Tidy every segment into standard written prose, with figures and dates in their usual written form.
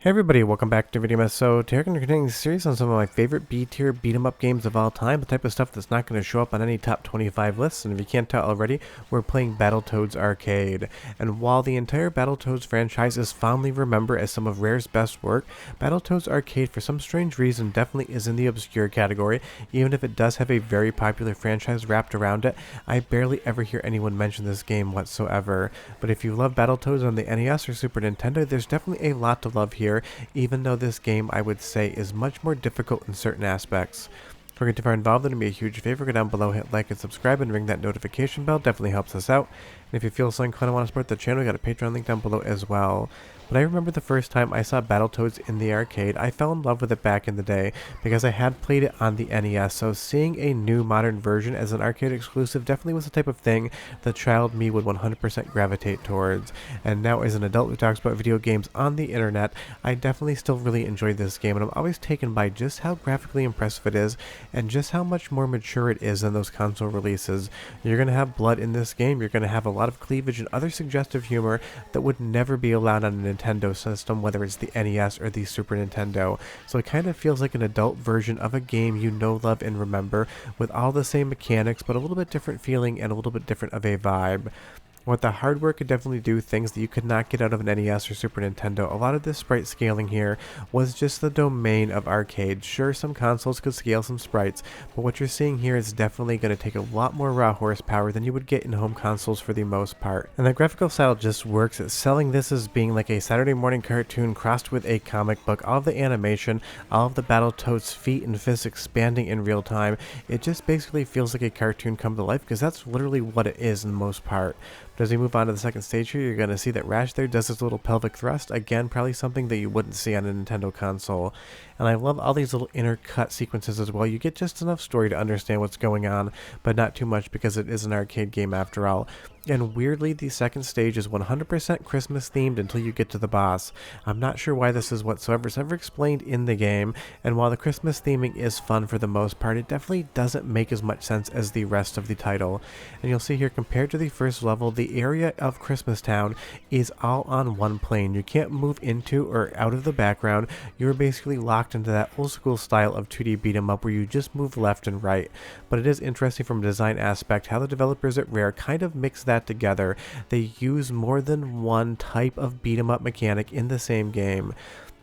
Hey everybody, welcome back to Video Mess. So today we're going to continue the series on some of my favorite B-tier beat-em-up games of all time, the type of stuff that's not going to show up on any top 25 lists, and if you can't tell already, we're playing Battletoads Arcade. And while the entire Battletoads franchise is fondly remembered as some of Rare's best work, Battletoads Arcade for some strange reason definitely is in the obscure category. Even if it does have a very popular franchise wrapped around it, I barely ever hear anyone mention this game whatsoever. But if you love Battletoads on the NES or Super Nintendo, there's definitely a lot to love here, even though this game, I would say, is much more difficult in certain aspects. If we're getting too far involved, then it'd be a huge favor. Go down below, hit like and subscribe, and ring that notification bell. Definitely helps us out. And if you feel so inclined to want to support the channel, we got a Patreon link down below as well. But I remember the first time I saw Battletoads in the arcade, I fell in love with it back in the day because I had played it on the NES, so seeing a new modern version as an arcade exclusive definitely was the type of thing the child me would 100% gravitate towards. And now as an adult who talks about video games on the internet, I definitely still really enjoy this game, and I'm always taken by just how graphically impressive it is and just how much more mature it is than those console releases. You're going to have blood in this game, you're going to have a lot of cleavage and other suggestive humor that would never be allowed on a Nintendo system, whether it's the NES or the Super Nintendo. So it kind of feels like an adult version of a game you know, love, and remember, with all the same mechanics, but a little bit different feeling and a little bit different of a vibe. With the hardware, could definitely do things that you could not get out of an NES or Super Nintendo. A lot of this sprite scaling here was just the domain of arcade. Sure, some consoles could scale some sprites, but what you're seeing here is definitely going to take a lot more raw horsepower than you would get in home consoles for the most part. And the graphical style just works at selling this as being like a Saturday morning cartoon crossed with a comic book. All of the animation, all of the Battletoads' feet and fists expanding in real time, it just basically feels like a cartoon come to life, because that's literally what it is in the most part. But as we move on to the second stage here, you're going to see that Rash there does this little pelvic thrust. Again, probably something that you wouldn't see on a Nintendo console. And I love all these little intercut sequences as well. You get just enough story to understand what's going on, but not too much because it is an arcade game after all. And weirdly, the second stage is 100% Christmas themed until you get to the boss. I'm not sure why this is whatsoever. It's never explained in the game, and while the Christmas theming is fun for the most part, it definitely doesn't make as much sense as the rest of the title. And you'll see here, compared to the first level, the area of Christmas Town is all on one plane. You can't move into or out of the background. You're basically locked into that old school style of 2D beat 'em up where you just move left and right. But it is interesting from a design aspect how the developers at Rare kind of mix that together. They use more than one type of beat 'em up mechanic in the same game.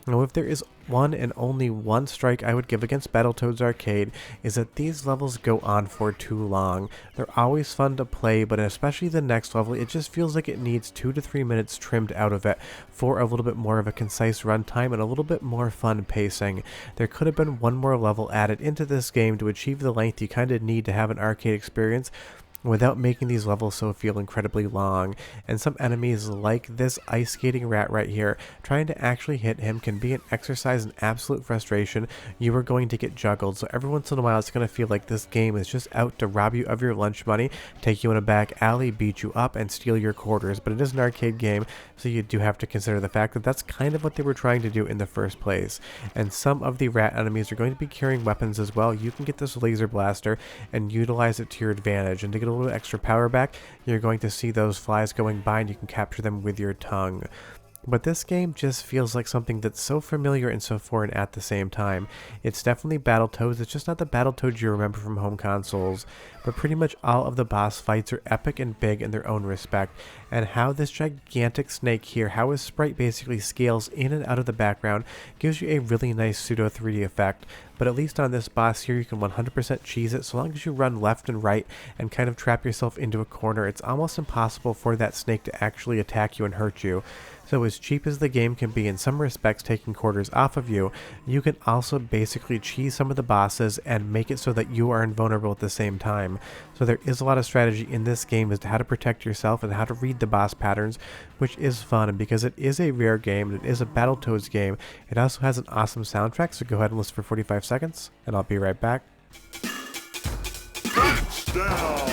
Now, if there is one and only one strike I would give against Battletoads Arcade, is that these levels go on for too long. They're always fun to play, but especially the next level, it just feels like it needs 2 to 3 minutes trimmed out of it for a little bit more of a concise runtime and a little bit more fun pacing. There could have been one more level added into this game to achieve the length you kind of need to have an arcade experience, without making these levels so feel incredibly long. And some enemies like this ice skating rat right here, trying to actually hit him can be an exercise in absolute frustration. You are going to get juggled, so every once in a while it's going to feel like this game is just out to rob you of your lunch money, take you in a back alley, beat you up, and steal your quarters. But it is an arcade game, so you do have to consider the fact that that's kind of what they were trying to do in the first place. And some of the rat enemies are going to be carrying weapons as well. You can get this laser blaster and utilize it to your advantage, and to get a little extra power back, you're going to see those flies going by and you can capture them with your tongue. But this game just feels like something that's so familiar and so foreign at the same time. It's definitely Battletoads, it's just not the Battletoads you remember from home consoles. But pretty much all of the boss fights are epic and big in their own respect. And how this gigantic snake here, how his sprite basically scales in and out of the background, gives you a really nice pseudo 3D effect. But at least on this boss here, you can 100% cheese it. So long as you run left and right and kind of trap yourself into a corner, it's almost impossible for that snake to actually attack you and hurt you. So as cheap as the game can be in some respects, taking quarters off of you, you can also basically cheese some of the bosses and make it so that you are invulnerable at the same time. So there is a lot of strategy in this game as to how to protect yourself and how to read the boss patterns, which is fun. And because it is a Rare game and it is a Battletoads game, it also has an awesome soundtrack, so go ahead and listen for 45 seconds, and I'll be right back. Touchdown!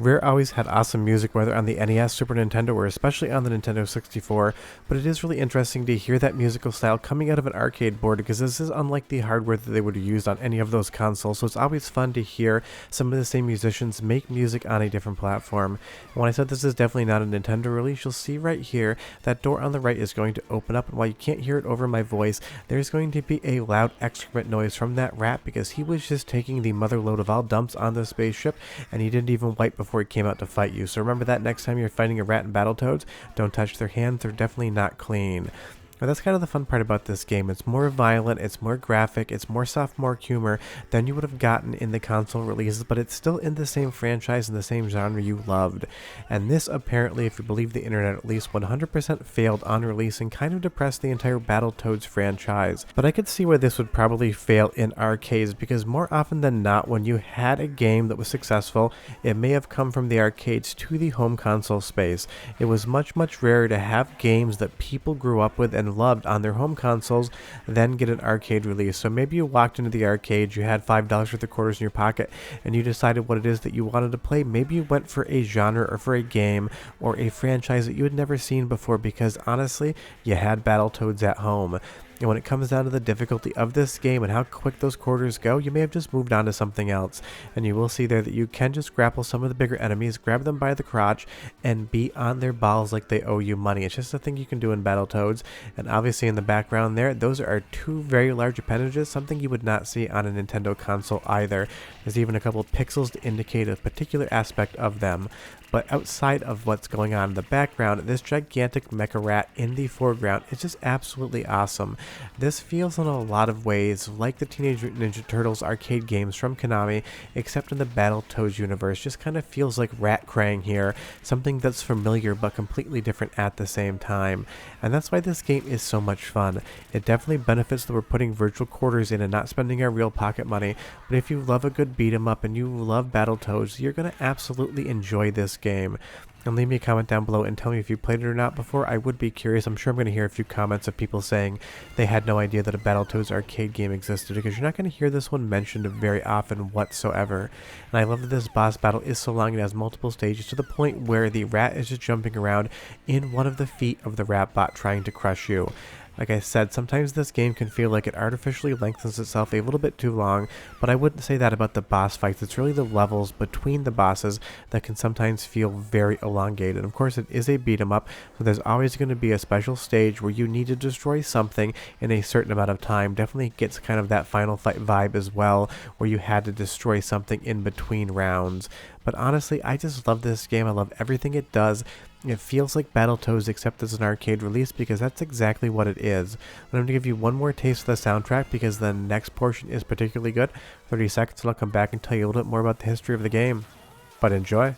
Rare always had awesome music, whether on the NES, Super Nintendo, or especially on the Nintendo 64, but it is really interesting to hear that musical style coming out of an arcade board, because this is unlike the hardware that they would have used on any of those consoles, so it's always fun to hear some of the same musicians make music on a different platform. And when I said this is definitely not a Nintendo release, you'll see right here, that door on the right is going to open up, and while you can't hear it over my voice, there's going to be a loud excrement noise from that rat, because he was just taking the mother load of all dumps on the spaceship, and he didn't even wipe before he came out to fight you. So remember that next time you're fighting a rat in Battletoads, don't touch their hands, they're definitely not clean. But that's kind of the fun part about this game. It's more violent, it's more graphic, it's more sophomore humor than you would have gotten in the console releases, but it's still in the same franchise and the same genre you loved. And this apparently, if you believe the internet at least, 100% failed on release and kind of depressed the entire Battletoads franchise. But I could see why this would probably fail in arcades, because more often than not, when you had a game that was successful, it may have come from the arcades to the home console space. It was much rarer to have games that people grew up with and loved on their home consoles then get an arcade release. So maybe you walked into the arcade, you had $5 worth of quarters in your pocket, and you decided what it is that you wanted to play. Maybe you went for a genre or for a game or a franchise that you had never seen before, because honestly, you had Battletoads at home. And when it comes down to the difficulty of this game and how quick those quarters go, you may have just moved on to something else. And you will see there that you can just grapple some of the bigger enemies, grab them by the crotch, and be on their balls like they owe you money. It's just a thing you can do in Battletoads. And obviously in the background there, those are two very large appendages, something you would not see on a Nintendo console either. There's even a couple of pixels to indicate a particular aspect of them. But outside of what's going on in the background, this gigantic mecha rat in the foreground is just absolutely awesome. This feels in a lot of ways like the Teenage Mutant Ninja Turtles arcade games from Konami, except in the Battletoads universe. Just kind of feels like Rat Krang here, something that's familiar but completely different at the same time. And that's why this game is so much fun. It definitely benefits that we're putting virtual quarters in and not spending our real pocket money, but if you love a good beat 'em up and you love Battletoads, you're going to absolutely enjoy this game. And leave me a comment down below and tell me if you played it or not before. I would be curious. I'm sure I'm going to hear a few comments of people saying they had no idea that a Battletoads arcade game existed, because you're not going to hear this one mentioned very often whatsoever. And I love that this boss battle is so long, it has multiple stages, to the point where the rat is just jumping around in one of the feet of the rat bot trying to crush you. Like I said, sometimes this game can feel like it artificially lengthens itself a little bit too long, but I wouldn't say that about the boss fights. It's really the levels between the bosses that can sometimes feel very elongated. Of course, it is a beat 'em up, so there's always going to be a special stage where you need to destroy something in a certain amount of time. Definitely gets kind of that final fight vibe as well, where you had to destroy something in between rounds. But honestly, I just love this game. I love everything it does. It feels like Battletoads except as an arcade release, because that's exactly what it is. But I'm going to give you one more taste of the soundtrack, because the next portion is particularly good. 30 seconds and I'll come back and tell you a little bit more about the history of the game. But enjoy.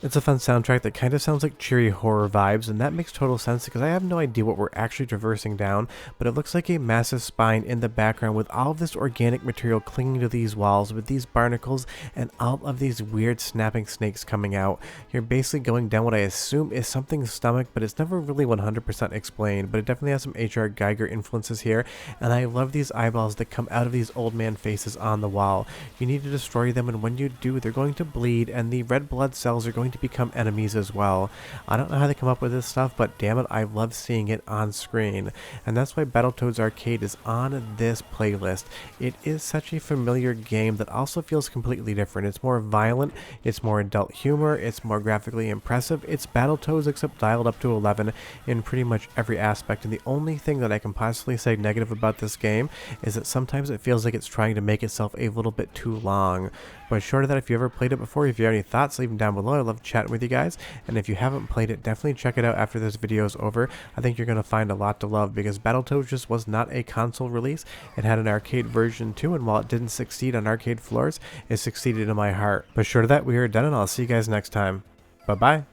It's a fun soundtrack that kind of sounds like cheery horror vibes, and that makes total sense because I have no idea what we're actually traversing down, but it looks like a massive spine in the background with all of this organic material clinging to these walls with these barnacles and all of these weird snapping snakes coming out. You're basically going down what I assume is something's stomach, but it's never really 100% explained, but it definitely has some H.R. Geiger influences here, and I love these eyeballs that come out of these old man faces on the wall. You need to destroy them, and when you do, they're going to bleed, and the red blood cells are going to become enemies as well. I don't know how they come up with this stuff, but damn it, I love seeing it on screen. And that's why Battletoads Arcade is on this playlist. It is such a familiar game that also feels completely different. It's more violent, it's more adult humor, it's more graphically impressive. It's Battletoads except dialed up to 11 in pretty much every aspect. And the only thing that I can possibly say negative about this game is that sometimes it feels like it's trying to make itself a little bit too long. But short of that, if you ever played it before, if you have any thoughts, leave them down below. I love chatting with you guys. And if you haven't played it, definitely check it out after this video is over. I think you're going to find a lot to love because Battletoads just was not a console release. It had an arcade version too, and while it didn't succeed on arcade floors, it succeeded in my heart. But short of that, we are done, and I'll see you guys next time. Bye-bye.